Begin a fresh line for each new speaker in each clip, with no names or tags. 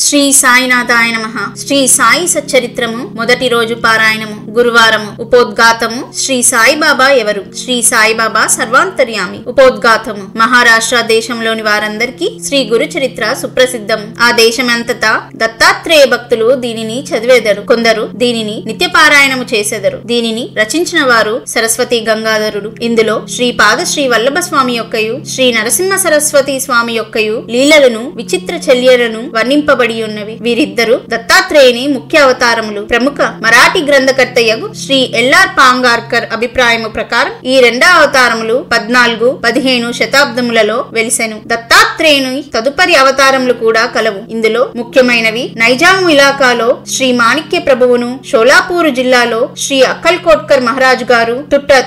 శ్రీ సాయినాథాయ నమః. శ్రీ సాయి సచ్చరిత్రము మొదటి రోజు పారాయణము గురువారము. ఉపోద్ఘాతము. శ్రీ సాయిబాబా ఎవరు? శ్రీ సాయిబాబా సర్వాంతర్యామి. ఉపోద్ఘాతము. మహారాష్ట్ర దేశంలోని వారందరికీ శ్రీ గురు చరిత్ర సుప్రసిద్ధం. ఆ దేశమంతటా దత్తాత్రేయ భక్తులు దీనిని చదివేదరు. కొందరు దీనిని నిత్య పారాయణము చేసెదరు. దీనిని రచించిన వారు సరస్వతి గంగాధరుడు. ఇందులో శ్రీ పాదశ్రీ వల్లభ స్వామి యొక్కయు శ్రీ నరసింహ సరస్వతి స్వామి యొక్కయు లీలలను విచిత్ర చల్యలను వర్ణింపబడి ఉన్నవి. వీరిద్దరు దత్తాత్రేయుని ముఖ్య అవతారములు. ప్రముఖ మరాఠీ గ్రంథకర్తయగు శ్రీ ఎల్ఆర్ పాంగార్కర్ అభిప్రాయము ప్రకారం ఈ రెండవ అవతారములు 14-15 శతాబ్దములలో వెలిసెను. దత్తాత్రేయుని తదుపరి అవతారములు కూడా కలవు. ఇందులో ముఖ్యమైనవి నైజాము ఇలాకాలో శ్రీ మాణిక్య ప్రభువును, షోలాపూర్ జిల్లాలో శ్రీ అక్కల్కోట్కర్ మహారాజు గారు,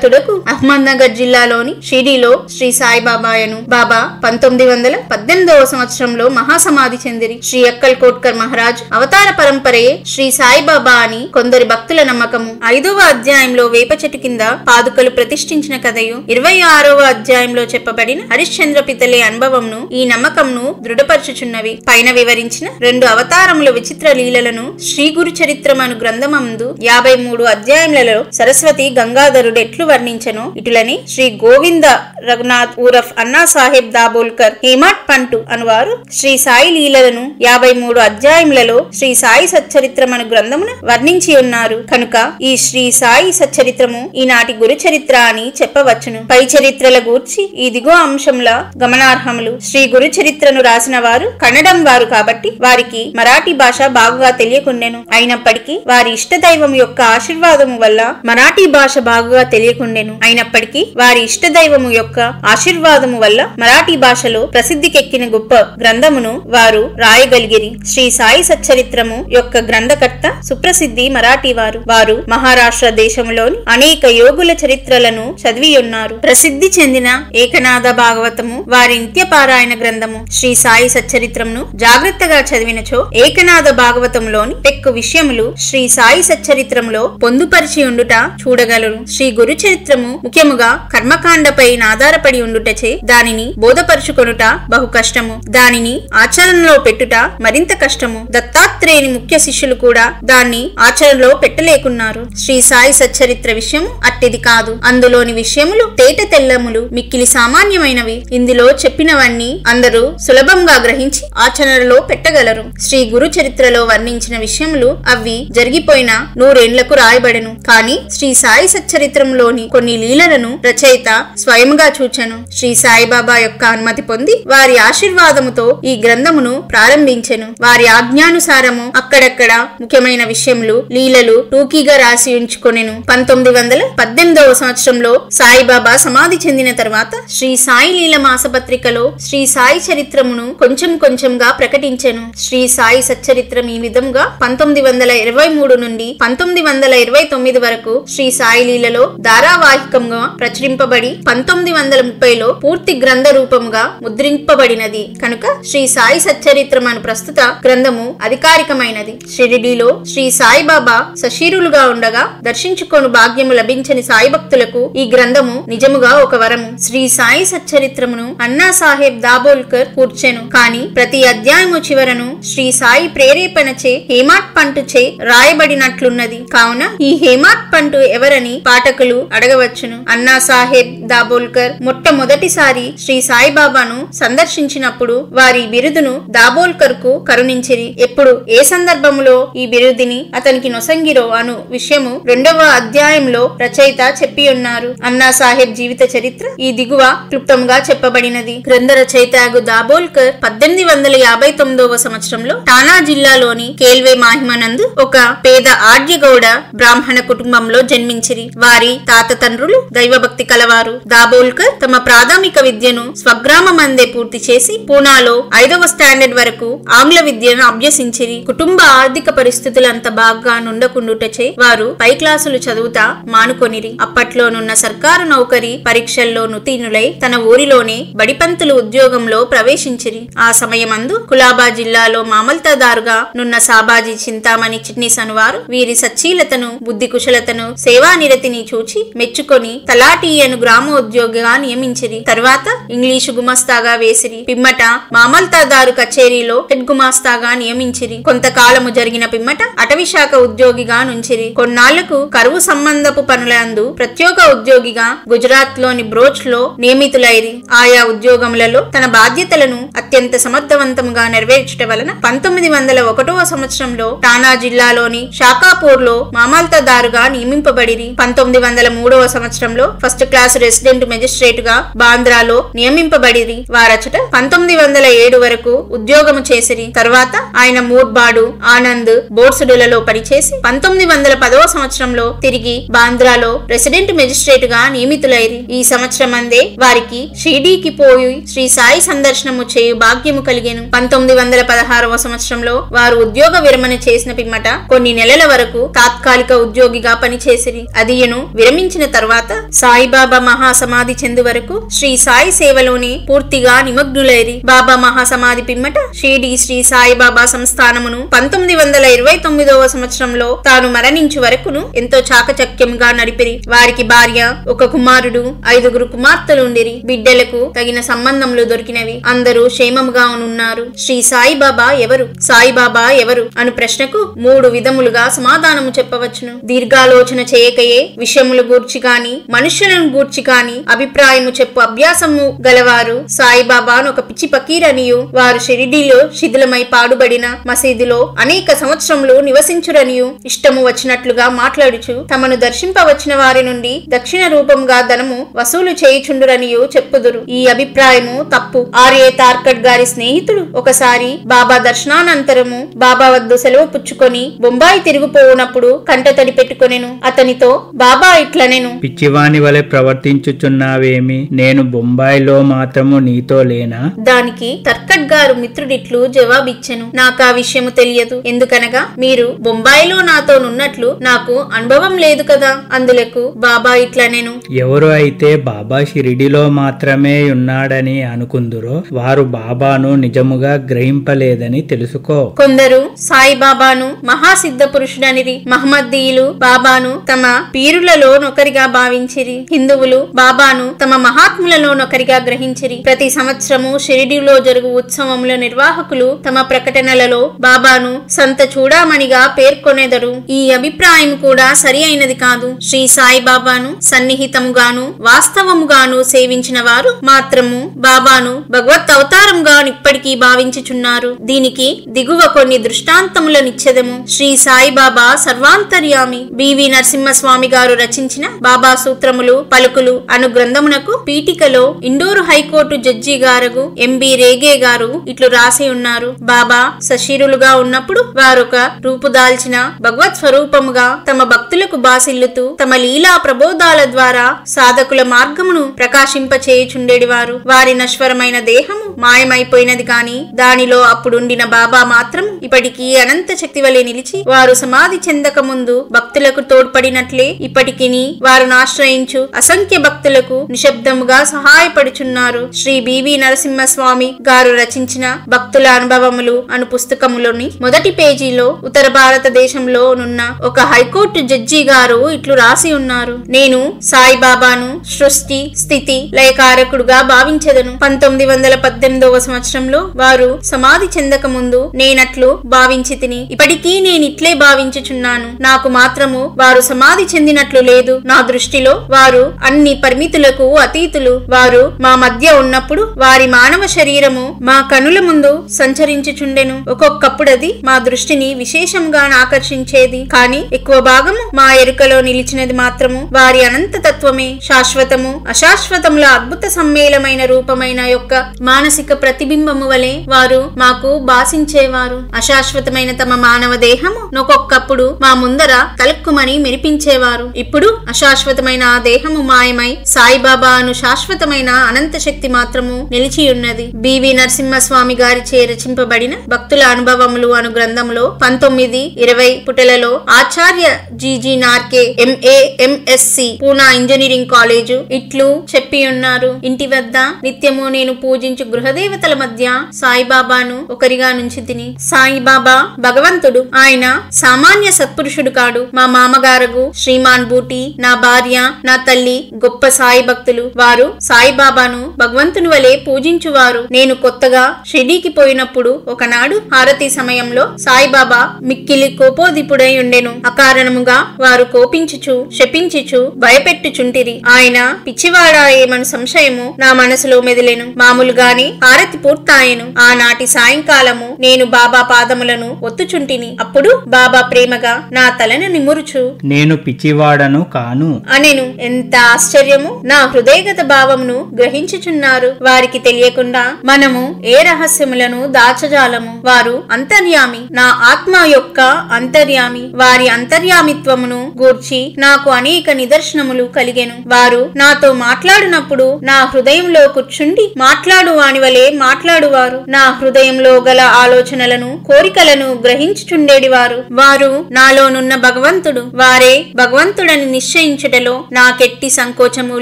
తుడకు అహ్మద్నగర్ జిల్లాలోని షిరిడీలో శ్రీ సాయిబాబాయను. బాబా 1918వ సంవత్సరంలో మహాసమాధి చెందిరి. శ్రీ అక్కల్కోట్కర్ మహారాజ్ అవతార పరంపరయే శ్రీ సాయిబాబా అని కొందరి భక్తుల నమ్మకము. 5వ అధ్యాయంలో వేప చెట్టు కింద పాదుకలు ప్రతిష్ఠించిన కథయు, 26వ అధ్యాయంలో చెప్పబడిన హరిశ్చంద్ర పితలే అనుభవంను ఈ నమ్మకంను దృఢపరచుచున్నవి. పైన వివరించిన 2 అవతారముల విచిత్ర లీలలను శ్రీ గురు చరిత్రమను గ్రంథమందు 53 అధ్యాయములలో సరస్వతి గంగాధరుడు ఎట్లు వర్ణించను ఇటులని శ్రీ గోవింద రఘునాథ్ ఊరఫ్ అన్నా సాహెబ్ దాబోల్కర్ హేమాట్ పంటు అనువారు శ్రీ సాయి లీలలను 53 అధ్యాయములలో శ్రీ సాయి సచ్చరిత్రమను గ్రంథమున వర్ణించి ఉన్నారు. కనుక ఈ శ్రీ సాయి సచ్చరిత్రము ఈనాటి గురు చరిత్ర అని చెప్పవచ్చును. పై చరిత్రల గూర్చి ఈ దిగువ అంశంలా గమనార్హములు. శ్రీ గురు చరిత్రను రాసిన వారు కన్నడం వారు కాబట్టి వారికి మరాఠీ భాష బాగుగా తెలియకుండెను. అయినప్పటికీ వారి ఇష్ట దైవం యొక్క ఆశీర్వాదము వల్ల మరాఠీ భాష బాగుగా తెలియకుండెను. అయినప్పటికీ వారి ఇష్ట దైవము యొక్క ఆశీర్వాదము వల్ల మరాఠీ భాషలో ప్రసిద్ధికెక్కిన గొప్ప గ్రంథమును వారు రాయగలిగిరి. శ్రీ సాయి సచ్చరిత్రము యొక్క గ్రంథకర్త సుప్రసిద్ధి మరాఠీ వారు మహారాష్ట్ర దేశంలోని అనేక యోగుల చరిత్రలను చదివి ఉన్నారు. ప్రసిద్ధి చెందిన ఏకనాథ భాగవతము వారి నిత్య పారాయణ గ్రంథము. శ్రీ సాయి సచ్చరిత్రమును జాగ్రత్తగా చదివినచో ఏకనాథ భాగవతంలోని పెక్కు విషయములు శ్రీ సాయి సచ్చరిత్రములో పొందుపరిచి ఉండుట చూడగలరు. శ్రీ గురు చరిత్రము ముఖ్యముగా కర్మకాండపై ఆధారపడి ఉండుటచే దానిని బోధపరుచుకొనుట బహు కష్టము. దానిని ఆచరణలో పెట్టుట మరింత కష్టము. దత్తాత్రేయుని ముఖ్య శిష్యులు కూడా దాన్ని ఆచరణలో పెట్టలేకున్నారు. శ్రీ సాయి సచ్చరిత్ర విషయము అట్టిది కాదు. అందులోని విషయములు తేట తెల్లములు, మిక్కిలి సామాన్యమైనవి. ఇందులో చెప్పినవన్నీ అందరూ సులభంగా గ్రహించి ఆచరణలో పెట్టగలరు. శ్రీ గురు చరిత్రలో వర్ణించిన విషయములు అవి జరిగిపోయిన 100 ఏండ్లకు రాయబడెను. కాని శ్రీ సాయి సచ్చరిత్రంలోని కొన్ని లీలలను రచయిత స్వయంగా చూచెను. శ్రీ సాయిబాబా యొక్క అనుమతి పొంది వారి ఆశీర్వాదముతో ఈ గ్రంథమును ప్రారంభించెను. వారి ఆజ్ఞానుసారము అక్కడక్కడ ముఖ్యమైన విషయములు లీలలు టూకీగా రాసి ఉంచుకొనెను. 1918వ సంవత్సరంలో సాయిబాబా సమాధి చెందిన తర్వాత శ్రీ సాయి లీల మాసపత్రికలో శ్రీ సాయి చరిత్రమును కొంచెం కొంచెంగా ప్రకటించెను. శ్రీ సాయి సచ్చరిత్రం ఈ విధంగా 1923 నుండి 1929 వరకు శ్రీ సాయి లీలలో ధారావాహికంగా ప్రచురింపబడి 1930లో పూర్తి గ్రంథ రూపముగా ముద్రింపబడినది. కనుక శ్రీ సాయి సచ్చరిత్రం అను ప్రస్తుత గ్రంథము అధికారికమైనది. షిరిడీలో శ్రీ సాయిబాబా సశీరులుగా ఉండగా దర్శించుకొను భాగ్యము లభించని సాయి భక్తులకు ఈ గ్రంథము నిజముగా ఒక వరము. శ్రీ సాయి సచ్చరిత్రమును అన్నా సాహెబ్ దాబోల్కర్ కూర్చెను. కాని ప్రతి అధ్యాయము చివరను శ్రీ సాయి ప్రేరేపణచే హేమాట్ పంటుచే రాయబడినట్లున్నది. కావున ఈ హేమాట్ పంటు ఎవరని పాఠకులు అడగవచ్చును. అన్నా సాహెబ్ దాబోల్కర్ మొట్టమొదటిసారి శ్రీ సాయిబాబాను సందర్శించినప్పుడు వారి బిరుదును దాబోల్కర్ కు కరుణించిరి. ఎప్పుడు ఏ సందర్భములో ఈ బిరుదిని అతనికి నొసంగిరో అను విషయము 2వ అధ్యాయంలో రచయిత చెప్పి ఉన్నారు. అన్నా సాహెబ్ జీవిత చరిత్ర ఈ దిగువ క్లుప్తంగా చెప్పబడినది. గ్రంథ రచయిత దాబోల్కర్ 1859వ సంవత్సరంలో ఠానా జిల్లాలోని కేల్వే మాహిమనందు ఒక పేద ఆర్యగౌడ బ్రాహ్మణ కుటుంబంలో జన్మించిరి. వారి తాత తండ్రులు దైవభక్తి కలవారు. దాబోల్కర్ తమ ప్రాథమిక విద్యను స్వగ్రామమందే పూర్తి చేసి పూనాలో 5వ స్టాండర్డ్ వరకు ఆంగ్ల విద్యను అభ్యసించిరి. కుటుంబ ఆర్థిక పరిస్థితులు అంత బాగా నుండకుండుటచే వారు పై క్లాసులు చదువుతా మానుకొనిరి. అప్పట్లోనున్న సర్కారు నౌకరీ పరీక్షల్లో నుతీనులై తన ఊరిలోనే బడిపంతులు ఉద్యోగంలో ప్రవేశించిరి. ఆ సమయమందు కులాబా జిల్లాలో మామల్తాదారుగా నున్న సాబాజీ చింతామణి చిట్నీస్ అనువారు వీరి సచ్చీలతను, బుద్ధి కుశలతను, సేవా నిరతిని చూచి మెచ్చుకొని తలాటీయను గ్రామోద్యోగిగా నియమించిరి. తర్వాత ఇంగ్లీషు గుమస్తాగా వేసిరి. పిమ్మట మామల్తాదారు కచేరీలో హెడ్ గుమాస్తాగా నియమించిరి. కొంతకాలము జరిగిన పిమ్మట అటవీశాఖ ఉద్యోగిగా నుంచిరి. కొన్నాళ్లకు కరువు సంబంధపు పనులందు ప్రత్యేక ఉద్యోగిగా గుజరాత్ లోని బ్రోచ్ లో నియమితులైరి. ఆయా ఉద్యోగములలో తన బాధ్యతలను అత్యంత సమర్థవంతంగా నెరవేర్చడం వలన 1901వ సంవత్సరంలో టానా జిల్లాలోని షాకాపూర్ లో మామల్తదారుగా నియమింపబడిరి. 1903వ సంవత్సరంలో ఫస్ట్ క్లాస్ రెసిడెంట్ మెజిస్ట్రేట్ గా బాంద్రాలో నియమింపబడిరి. వారచట 1907 వరకు ఉద్యోగము చేసిరి. తర్వాత ఆయన మూర్బాడు, ఆనంద్, బోర్సుడులలో పనిచేసి 1910వ సంవత్సరంలో తిరిగి బాంద్రాలో రెసిడెంట్ మెజిస్ట్రేట్ గా నియమితులైరి. ఈ సంవత్సరం అందే వారికి షిరిడీకి పోయి శ్రీ సాయి సందర్శనము చేయు భాగ్యము కలిగెను. 1916వ సంవత్సరంలో వారు ఉద్యోగ విరమణ చేసిన పిమ్మట కొన్ని నెలల వరకు తాత్కాలిక ఉద్యోగిగా పనిచేసిరి. అదియను విరమించిన తర్వాత సాయిబాబా మహాసమాధి చెందు వరకు శ్రీ సాయి సేవలోనే పూర్తిగా నిమగ్నులైరి. బాబా మహాసమాధి పిమ్మట షిరిడీ శ్రీ సాయిబాబా సంస్థానమును 1929వ సంవత్సరంలో తాను మరణించు వరకును ఎంతో చాకచక్యంగా నడిపిరి. వారికి భార్య, ఒక కుమారుడు, 5 కుమార్తెలు ఉండిరి. బిడ్డలకు తగిన సంబంధములు దొరికినవి. అందరూ క్షేమముగా ఉన్నారు. శ్రీ సాయిబాబా ఎవరు, సాయిబాబా ఎవరు అను ప్రశ్నకు 3 విధములుగా సమాధానము చెప్పవచ్చును. దీర్ఘాలోచన చేయకయే విషయములు గూర్చి గాని మనుష్యులను గూర్చి గాని అభిప్రాయము చెప్పు అభ్యాసము గలవారు సాయిబాబాను ఒక పిచ్చి పకీరనియు, వారు షిరిడీలో శిథిలమై పాడుబడిన మసీదులో అనేక సంవత్సరములు నివసించురనియు, ఇష్టము వచ్చినట్లుగా మాట్లాడుచు తమను దర్శింపవచ్చిన వారి నుండి దక్షిణ రూపంగా ధనము వసూలు చేయుచుండురనియు చెప్పుదురు. ఈ అభిప్రాయము తప్పు. ఆర్ఏ తార్కట్ గారి స్నేహితుడు ఒకసారి బాబా దర్శనానంతరము బాబా వద్ద సెలవు పుచ్చుకొని బొంబాయి తిరుగుపోవునప్పుడు కంటతడి పెట్టుకొనెను. అతనితో బాబా ఇట్లనెను,
పిచ్చివాని వలె ప్రవర్తించుచున్నావేమి? నేను బొంబాయిలో మాత్రము నీతో లేనా?
దానికి తర్కట్ గారు మిత్రుడిట్లు జవాబిచ్చెను, నాకా విషయము తెలియదు. ఎందుకనగా మీరు బొంబాయిలో నాతోనున్నట్లు నాకు అనుభవం లేదు కదా. అందులకు బాబా ఇట్లనెను,
ఎవరు అయితే బాబా షిరిడిలో మాత్రమే ఉన్నాడని అనుకుందురో వారు బాబాను నిజముగా గ్రహింపలేదని తెలుసుకో.
కొందరు సాయిబాబాను మహాసిద్ధ పురుషుడనిరి. మహమ్మదీయులు బాబాను తమ పీరులలో నొకరిగా భావించిరి. హిందువులు బాబాను తమ మహాత్ములలో నొకరిగా గ్రహించిరి. ప్రతి సంవత్సరము షిరిడిలో జరుగు ఉత్సవముల నిర్వాహకులు తమ ప్రకటనలలో బాబాను సంత చూడామణిగా పేర్కొనేదరు. ఈ అభిప్రాయం కూడా సరి అయినది కాదు. శ్రీ సాయిబాబాను సన్నిహితముగాను వాస్తవముగాను సేవించిన వారు మాత్రము బాబాను భగవత్ అవతారంగా ఇప్పటికీ భావించుచున్నారు. దీనికి దిగువ కొన్ని దృష్టాంతములనిచ్చెదము. శ్రీ సాయిబాబా సర్వాంతర్యామి. బివి నరసింహస్వామి గారు రచించిన బాబా సూత్రములు పలుకులు అను గ్రంథమునకు పీఠికలో ఇండోరు హైకోర్టు జడ్జి గారు ఎంబి రేగే గారు ఇట్లు రాసి ఉన్నారు. బాబా సశీరులుగా ఉన్నప్పుడు వారొక రూపుదాల్చిన భగవత్ స్వరూపముగా తమ భక్తులకు బాసిల్లుతూ తమ లీలా ప్రబోధాల ద్వారా సాధకుల మార్గమును ప్రకాశింపచేయుచుండేడివారు. వారి నశ్వరమైన దేహము మాయమైపోయినది కాని దానిలో అప్పుడుండిన బాబా మాత్రం ఇప్పటికీ అనంత శక్తి వలె నిలిచి వారు సమాధి చెందక ముందు భక్తులకు తోడ్పడినట్లే ఇప్పటికిని వారిని ఆశ్రయించు అసంఖ్య భక్తులకు నిశ్శబ్దముగా సహాయపడుచున్నారు. శ్రీ బివి నరసింహస్వామి గారు రచించిన భక్తుల అనుభవములు అను పుస్తకములోని మొదటి పేజీలో ఉత్తర భారతదేశంలో నున్న ఒక హైకోర్టు జడ్జి గారు ఇట్లు రాసి ఉన్నారు. నేను సాయిబాబాను సృష్టి స్థితి లయకారకుడుగా భావించెదను. 1918వ సంవత్సరంలో వారు సమాధి చెందక ముందు నేనట్లు భావించి తిని ఇప్పటికీ నేనిట్లే భావించుచున్నాను. నాకు మాత్రము వారు సమాధి చెందినట్లు లేదు. నా దృష్టిలో వారు అన్ని పరిమితులకు అతీతులు. వారు మా మధ్య ఉన్నప్పుడు వారి మానవ శరీరము మా కనుల ముందు సంచరించుచుండెను. ఒక్కొక్కప్పుడది మా దృష్టిని విశేషంగా ఆకర్షించేది. కాని ఎక్కువ భాగము మా ఎరుకలో నిలిచినది మాత్రము వారి అనంత తత్వమే. శాశ్వతము అశాశ్వతముల అద్భుత సమ్మేళమైన రూపమైన యొక్క మానసిక ప్రతిబింబము వలె వారు మాకు భాషించేవారు. అశాశ్వతమైన తమ మానవ దేహము నొక్కొక్కప్పుడు మా ముందర తలుక్కుమని మెరిపించేవారు. ఇప్పుడు అశాశ్వతమైన ఆ దేహము మాయమై సాయిబాబా అను శాశ్వతమైన అనంత శక్తి మాత్రము నిలిచియున్నది. బివి నరసింహస్వామి గారిచే రచింపబడిన భక్తుల అనుభవములు అను గ్రంథంలో 19-20 పుటలలో ఆచార్య GG Norgay MA MSc Poona engineering college ఇట్లు చెప్పి ఉన్నారు. ఇంటి వద్ద నిత్యము నేను పూజించు గృహదేవతల మధ్య సాయిబాబాను ఒకరిగా నుంచి తిని. సాయిబాబా భగవంతుడు. ఆయన సామాన్య సత్పురుషుడు కాడు. మా మామగారు శ్రీమాన్ బూటి, నా భార్య, నా తల్లి గొప్ప సాయి భక్తులు. వారు సాయిబాబాను భగవంతుని వలె పూజించువారు. నేను కొత్తగా షిరిడీకి పోయినప్పుడు ఉన్నప్పుడు ఒకనాడు హారతి సమయంలో సాయిబాబా మిక్కిలి కోపోదిపుడై ఉండెను. అకారణముగా వారు కోపించుచు శపించుచు భయపెట్టుచుంటిరి. ఆయన పిచ్చివాడాయేమను సంశయము నా మనసులో మెదిలెను. మామూలుగానే హారతి పూర్తాయెను. ఆనాటి సాయంకాలము నేను బాబా పాదములను ఒత్తుచుంటిని. అప్పుడు బాబా ప్రేమగా నా తలను నిమురుచు
నేను పిచ్చివాడను కాను
అనెను. ఎంత ఆశ్చర్యము! నా హృదయగత భావమును గ్రహించుచున్నారు. వారికి తెలియకుండా మనము ఏ రహస్యములను దాచజాలము. వారు అంతర్యామి, నా ఆత్మ యొక్క అంతర్యామి. వారి అంతర్యామిత్వమును గూర్చి నాకు అనేక నిదర్శనములు కలిగెను. వారు నాతో మాట్లాడినప్పుడు నా హృదయంలో కూర్చుండి మాట్లాడు వాని వలె మాట్లాడువారు. నా హృదయంలో గల ఆలోచనలను కోరికలను గ్రహించుచుండేడివారు. వారు నాలోనున్న భగవంతుడు. వారే భగవంతుడని నిశ్చయించుటలో నాకెట్టి సంకోచము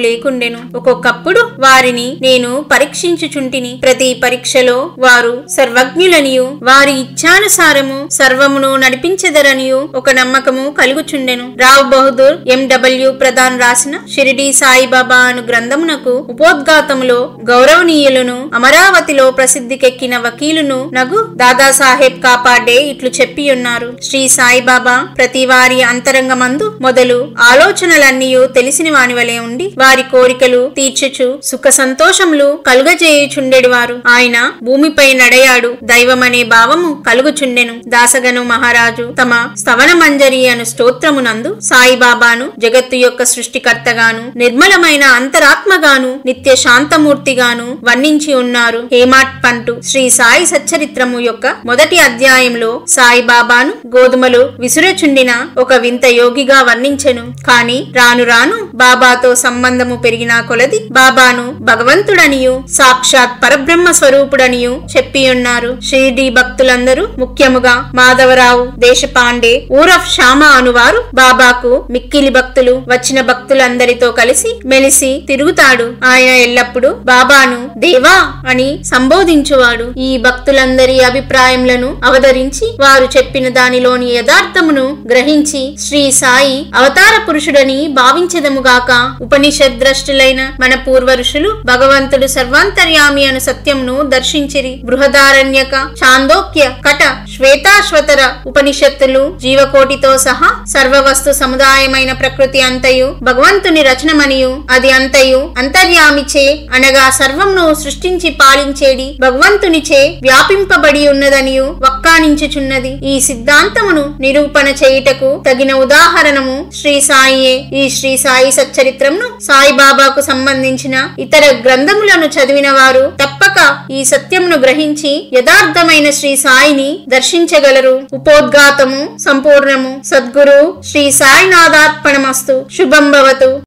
లేకుండెను. ఒక్కొక్కప్పుడు వారిని నేను పరీక్షించుచుంటిని. ప్రతి పరీక్షలో వారు సర్వజ్ఞులనియు వారి ఇచ్ఛానుసారము సర్వమును నడిపించెదరనియు ఒక నమ్మకము కలుగుచుండెను. రావ్ బహదూర్ ఎండబ్ల్యూ ప్రధాన్ రాసిన షిరిడి సాయిబాబా అను గ్రంథమునకు ఉపోద్ఘాతములో గౌరవనీయులను అమరావతిలో ప్రసిద్ధికెక్కిన వకీలును నగు దాదాసాహెబ్ కాపాడే ఇట్లు చెప్పియున్నారు. శ్రీ సాయిబాబా ప్రతి వారి అంతరంగమందు మొదలు ఆలోచనలన్నీయు తెలిసిన వాని వలె ఉండి వారి కోరికలు తీర్చుచు సుఖ సంతోషములు కలుగజేయుచుండెడివారు. ఆయన భూమిపై నడయాడు దైవమనే భావము కలుగుచుండెను. దాసగను మహారాజు తమ స్తవన మంజరి అను స్తోత్రమునందు సాయిబాబాను జగత్తు యొక్క సృష్టికర్తగాను నిర్మలమైన అంతరాత్మగాను నిత్య శాంతమూర్తిగాను వర్ణించి ఉన్నారు. హేమాట్ పంటు శ్రీ సాయి సచ్చరిత్రము యొక్క మొదటి అధ్యాయంలో సాయిబాబాను గోధుమలు విసురచుండిన ఒక వింత యోగిగా వర్ణించెను. కాని రాను రాను బాబాతో సంబంధము పెరిగిన కొలది బాబాను భగవంతుడనియు సాక్షాత్ పరబ్రహ్మ స్వరూపుడనియు చెప్పియున్నారు. షిరిడి భక్తులందరూ ముఖ్యముగా మాధవరావు దేశపాండే ఊరఫ్ శ్యామ అనువారు బాబాకు మిక్కిలి భక్తులు. వచ్చిన భక్తులందరితో కలిసి మెలిసి తిరుగుతాడు. ఆయన ఎల్లప్పుడూ బాబాను దేవా అని సంబోధించువాడు. ఈ భక్తులందరి అభిప్రాయములను అవతరించి వారు చెప్పిన దానిలోని యథార్థమును గ్రహించి శ్రీ సాయి అవతార పురుషుడని భావించెదముగాక. ఉపనిషద్ ద్రష్టులైన మన పూర్వ ఋషులు భగవంతుడు సర్వాంతర్యామి అను సత్యమును దర్శించిరి. బృహదారణ్యక, చాందోక్య, కట, శ్వేతాశ్వతర ఉపనిషత్తులు జీవకోటితో సహా సర్వవస్తు సముదాయమైన ప్రకృతి అంతయు భగవంతుని రచనమనియు అది అంతయు అంతర్యామిచే అనగా సర్వమును సృష్టించి పాలించేడి భగవంతునిచే వ్యాపింపబడి ఉన్నదనియు వక్కానించుచున్నది. ఈ సిద్ధాంతమును నిరూపణ చేయుటకు తగిన ఉదాహరణము శ్రీ సాయియే. ఈ శ్రీ సాయి సచ్చరిత్రమును సాయిబాబాకు సంబంధించిన ఇతర గ్రంథములను చదివిన వారు తప్పక ఈ సత్యమును గ్రహించి యథార్థమైన శ్రీ సాయిని దర్శించగలరు. ఉపోద్ఘాతము సంపూర్ణము. సద్గురు శ్రీ సాయినాథార్పణమస్తు. శుభం భవతు.